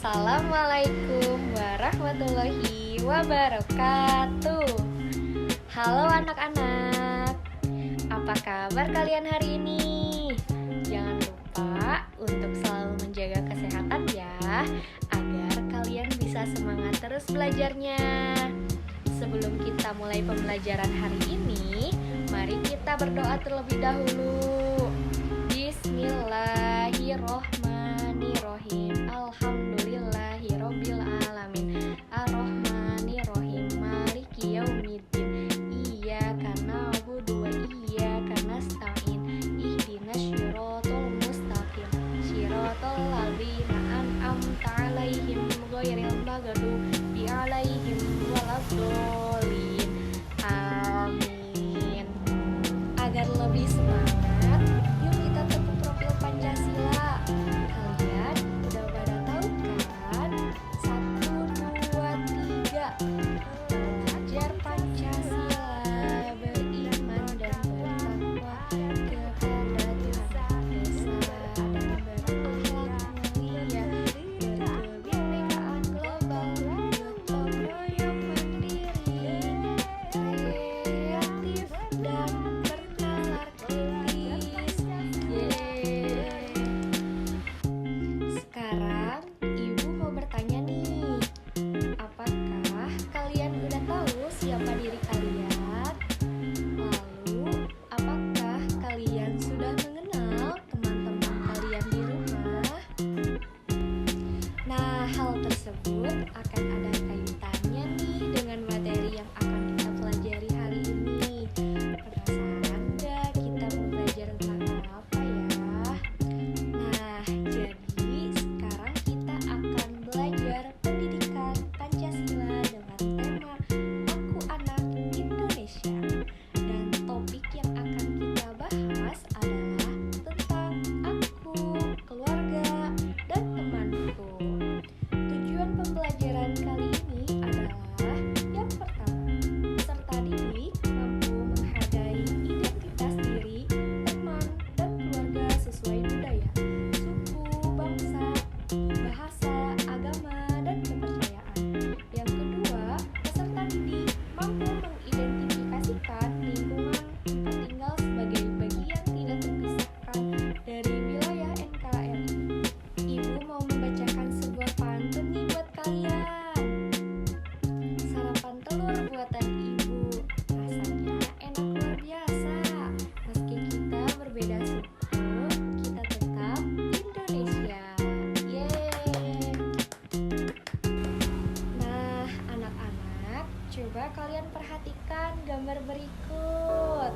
Assalamualaikum warahmatullahi wabarakatuh. Halo anak-anak, apa kabar kalian hari ini? Jangan lupa untuk selalu menjaga kesehatan ya, agar kalian bisa semangat terus belajarnya. Sebelum kita mulai pembelajaran hari ini, mari kita berdoa terlebih dahulu. Bismillahirrohmanirrohim. Alhamdulillahirobbil alamin. Arrohmanirrohim. Maliki yaumiddin. Iyyaka na'budu wa iyyaka nasta'in. Ihdinas syiratal mustaqim. Syiratal ladzina an'amta 'alaihim ghairil maghdubi 'alaihim waladdallin. Amin. Agar lebih semangat, yuk kita tekuk profil Pancasila. Kalian udah pada tahu kan? 1, 2, 3. Belajar Pancasila, beriman dan bertakwa kepada Tuhan Esa, dan berakhlak mulia, berkebinekaan global, gotong royong mandiri, kreatif dan bernalar kritis. Sekarang ibu mau bertanya nih, apakah kalian udah tahu siapa diri kalian? Lalu, apakah kalian sudah mengenal teman-teman kalian di rumah? Nah, hal tersebut akan ada kaitannya nih dengan materi yang akan kita pelajari hari ini. Penasaran nggak kita mau belajar tentang apa ya? Nah, jadi sekarang kita akan belajar pendidikan Pancasila dengan tema Aku Anak Indonesia. Dan topik yang akan kita bahas adalah tentang aku, keluarga, dan temanku. Tujuan pembelajaran kali ini adalah yang pertama, peserta didik mampu menghargai identitas diri, teman, dan keluarga sesuai budaya, suku, bangsa, bahasa, agama, dan kepercayaan. Yang kedua, peserta didik mampu mengidentifikasikan lingkungan tempat tinggal sebagai bagian tidak terpisahkan dari wilayah NKRI. Ibu mau membacakan sebuah pantun nih buat kalian. Sarapan telur buatan ibu, rasanya enak luar biasa. Meski kita berbeda suku, kita tetap Indonesia. Yeay. Nah, anak-anak, coba kalian perhatikan gambar berikut.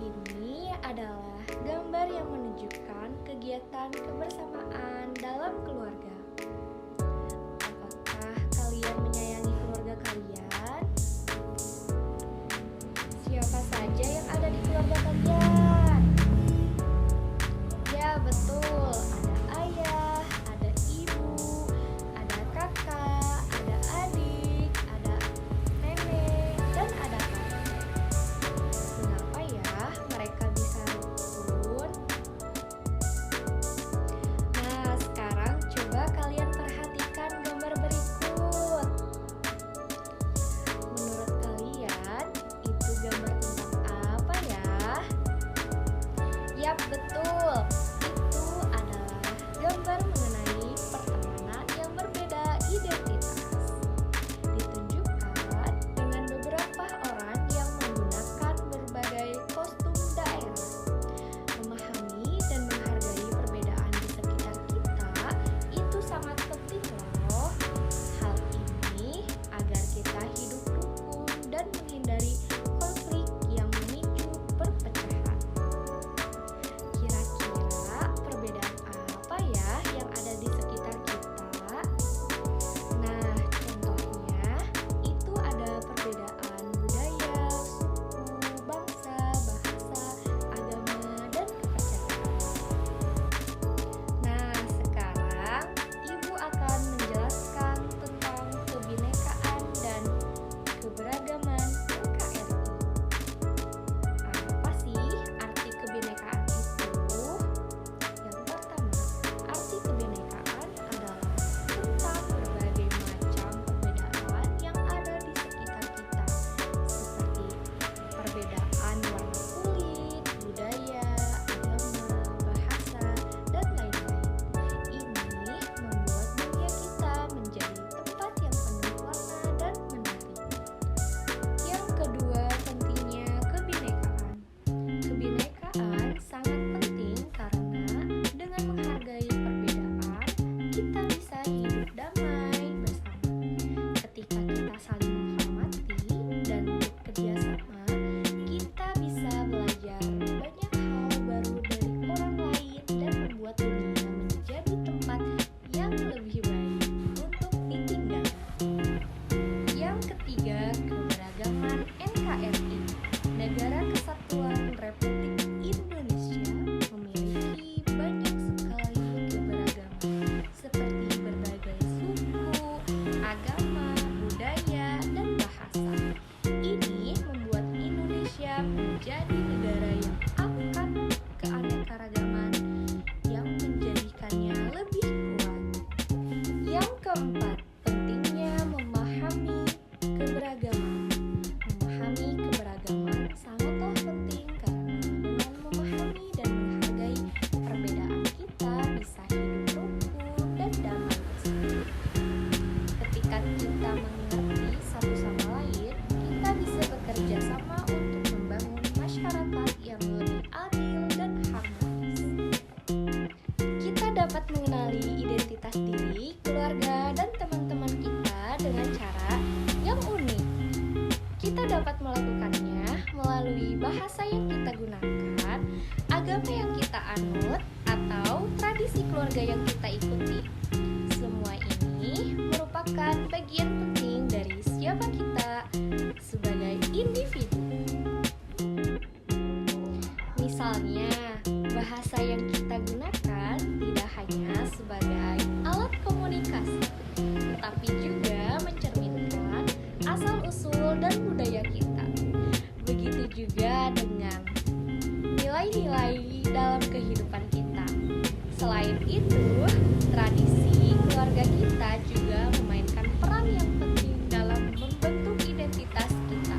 Ini adalah gambar yang menunjukkan kegiatan kebersamaan dalam keluarga. Apakah kalian menyayangi keluarga kalian? Siapa saja yang ada di keluarga kalian? Ya, betul. Ada ayah, ada ibu, ada kakak, ada adik, ada nenek, dan ada kakek. Mengapa ya mereka bisa rukun? Nah, sekarang coba Kita dapat melakukannya melalui bahasa yang kita gunakan, agama yang kita anut, atau tradisi keluarga yang kita ikuti. Semua ini merupakan bagian penting dari siapa kita sebagai individu. Misalnya, bahasa yang kita gunakan tidak hanya sebagai alat komunikasi, tetapi juga mencerminkan asal-usul dan budaya kita. Begitu juga dengan nilai-nilai dalam kehidupan kita. Selain itu, tradisi keluarga kita juga memainkan peran yang penting dalam membentuk identitas kita,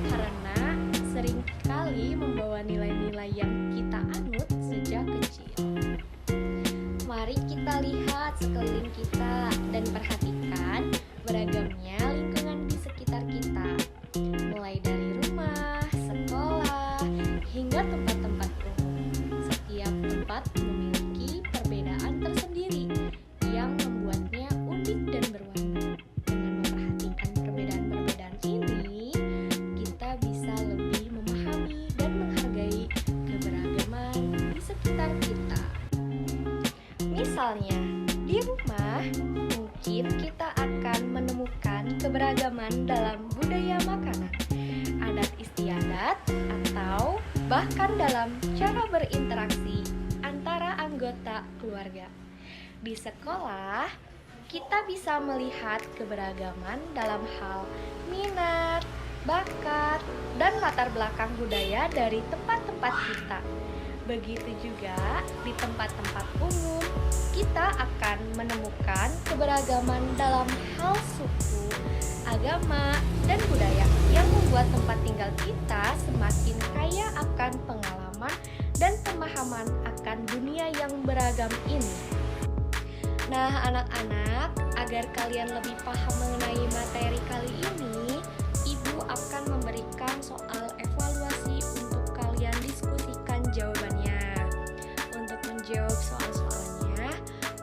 karena seringkali membawa nilai-nilai yang kita anut sejak kecil. Mari kita lihat sekeliling kita dan perhatikan beragamnya lingkungan di sekitar kita, mulai dari rumah, sekolah, hingga tempat-tempat umum. Setiap tempat memiliki perbedaan tersendiri yang membuatnya unik dan berwarna. Dengan memperhatikan perbedaan-perbedaan ini, kita bisa lebih memahami dan menghargai keberagaman di sekitar kita. Misalnya, di rumah, mungkin kita akan menemukan keberagaman dalam budaya makanan, adat istiadat, atau bahkan dalam cara berinteraksi antara anggota keluarga. Di sekolah, kita bisa melihat keberagaman dalam hal minat, bakat, dan latar belakang budaya dari tempat-tempat kita. Begitu juga di tempat-tempat umum, kita akan menemukan keberagaman dalam hal suku, agama, dan budaya yang membuat tempat tinggal kita semakin kaya akan pengalaman dan pemahaman akan dunia yang beragam ini. Nah, anak-anak, agar kalian lebih paham mengenai materi kali ini, Ibu akan memberikan soal evaluasi untuk kalian diskusikan jawabannya. Untuk menjawab soal-soalnya,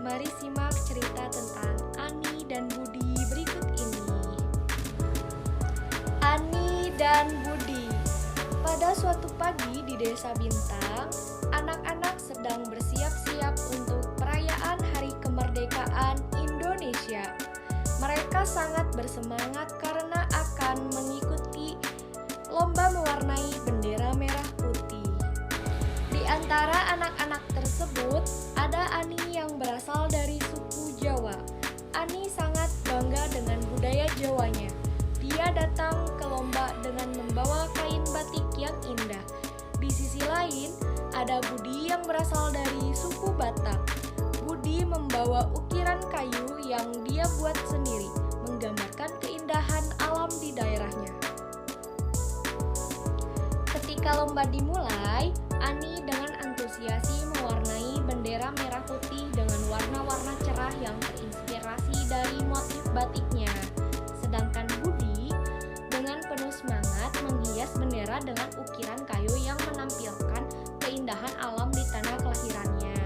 mari simak cerita tentang Ani dan Budi berikut ini. Ani dan Budi. Pada suatu pagi di Desa Bintang, anak-anak sedang bersiap-siap untuk perayaan Hari Kemerdekaan Indonesia. Mereka sangat bersemangat karena akan mengikuti lomba mewarnai bendera merah putih. Di antara anak-anak tersebut, ada Ani yang berasal dari suku Jawa. Ani sangat bangga dengan budaya Jawanya. Dia datang ke lomba dengan membawa kain batik yang indah. Di sisi lain, ada Budi yang berasal dari suku Batak. Budi membawa ukiran kayu yang dia buat sendiri, menggambarkan keindahan alam di daerahnya. Ketika lomba dimulai, Ani dengan antusiasi mewarnai bendera merah putih dengan warna-warna cerah yang terinspirasi dari motif batiknya. Sedangkan Budi dengan penuh semangat menghias bendera dengan ukiran kayu yang menampilkan keindahan alam di tanah kelahirannya.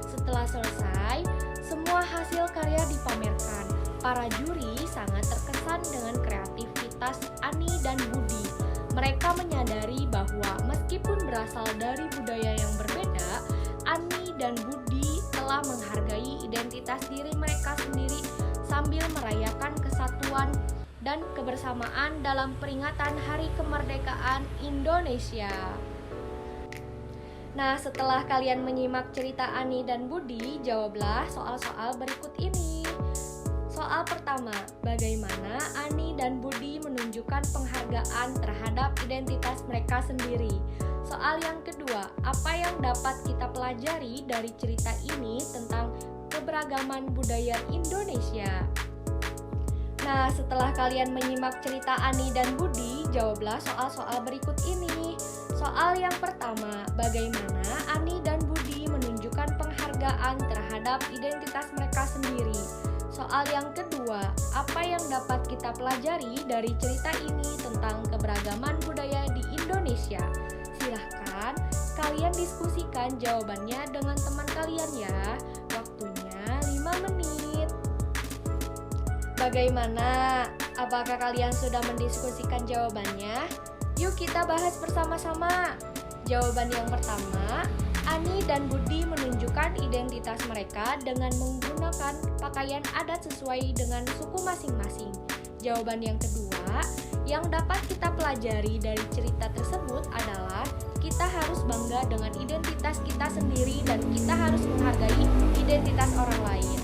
Setelah selesai, semua hasil karya dipamerkan. Para juri sangat terkesan dengan kreativitas Ani dan Budi. Mereka menyadari bahwa meskipun berasal dari budaya yang berbeda, Ani dan Budi telah menghargai identitas diri mereka sendiri sambil merayakan kesatuan dan kebersamaan dalam peringatan Hari Kemerdekaan Indonesia. Nah, setelah kalian menyimak cerita Ani dan Budi, jawablah soal-soal berikut ini. Soal pertama, bagaimana Ani dan Budi menunjukkan penghargaan terhadap identitas mereka sendiri? Soal yang kedua, apa yang dapat kita pelajari dari cerita ini tentang keberagaman budaya Indonesia? Nah, setelah kalian menyimak cerita Ani dan Budi, jawablah soal-soal berikut ini. Soal yang pertama, bagaimana Ani dan Budi menunjukkan penghargaan terhadap identitas mereka sendiri? Soal yang kedua, apa yang dapat kita pelajari dari cerita ini tentang keberagaman budaya di Indonesia? Silahkan kalian diskusikan jawabannya dengan teman kalian ya. Waktunya 5 menit. Bagaimana? Apakah kalian sudah mendiskusikan jawabannya? Yuk kita bahas bersama-sama. Jawaban yang pertama, Ani dan Budi menunjukkan identitas mereka dengan menggunakan pakaian adat sesuai dengan suku masing-masing. Jawaban yang kedua, yang dapat kita pelajari dari cerita tersebut adalah kita harus bangga dengan identitas kita sendiri dan kita harus menghargai identitas orang lain.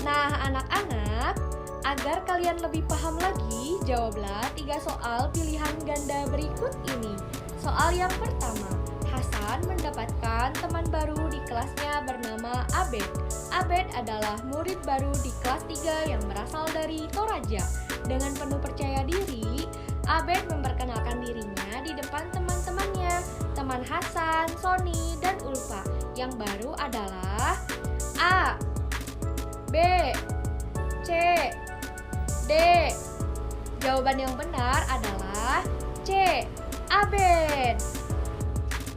Nah, anak-anak, agar kalian lebih paham lagi, jawablah 3 soal pilihan ganda berikut ini. Soal yang pertama, Hasan mendapatkan teman baru di kelasnya bernama Abed. Abed adalah murid baru di kelas 3 yang berasal dari Toraja. Dengan penuh percaya diri, Abed memperkenalkan dirinya di depan teman-temannya, teman Hasan, Sony, dan Ulfa. Yang baru adalah A, B, C, D. Jawaban yang benar adalah C, Abed.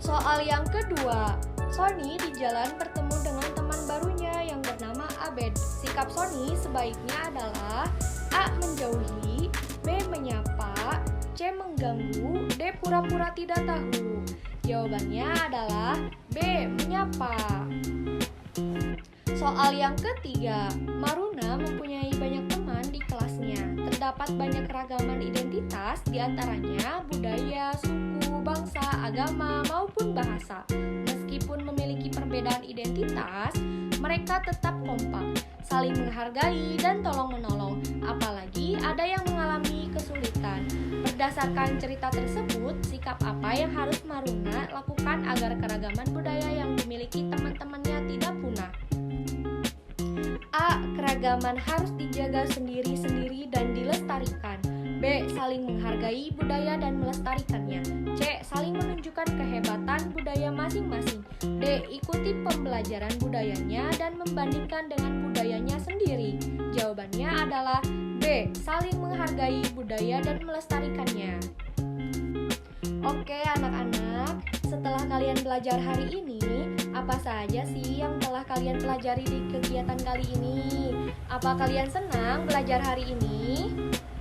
Soal yang kedua, Sony di jalan bertemu dengan teman barunya yang bernama Abed. Sikap Sony sebaiknya adalah A, menjauhi, B, menyapa, C, mengganggu, D, pura-pura tidak tahu. Jawabannya adalah B, menyapa. Soal yang ketiga, Maruna mempunyai banyak teman di kelasnya. Terdapat banyak keragaman identitas, diantaranya budaya, suku, bangsa, agama, maupun bahasa. Meskipun memiliki perbedaan identitas, mereka tetap kompak, saling menghargai dan tolong-menolong, apalagi ada yang mengalami kesulitan. Berdasarkan cerita tersebut, sikap apa yang harus Maruna lakukan agar keragaman budaya yang dimiliki teman-temannya tidak punah? A, keragaman harus dijaga sendiri-sendiri dan dilestarikan. B, saling menghargai budaya dan melestarikannya. C, saling menunjukkan kehebatan budaya masing-masing. D, ikuti pembelajaran budayanya dan membandingkan dengan budayanya sendiri. Jawabannya adalah B, saling menghargai budaya dan melestarikannya. Oke anak-anak, setelah kalian belajar hari ini, apa saja sih yang telah kalian pelajari di kegiatan kali ini? Apa kalian senang belajar hari ini?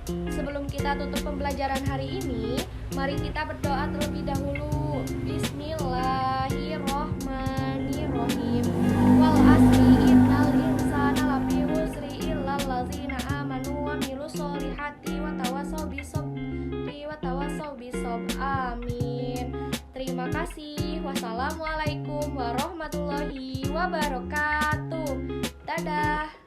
Sebelum kita tutup pembelajaran hari ini, mari kita berdoa terlebih dahulu. Bismillahirrohmanirrohim. Wal asri innal insana lafi khusri illal ladzina amanu wa amilus solihati wa tawassaw bisabri wa tawassaw bisob. Amin. Terima kasih. Wassalamualaikum warahmatullahi wabarakatuh. Dadah.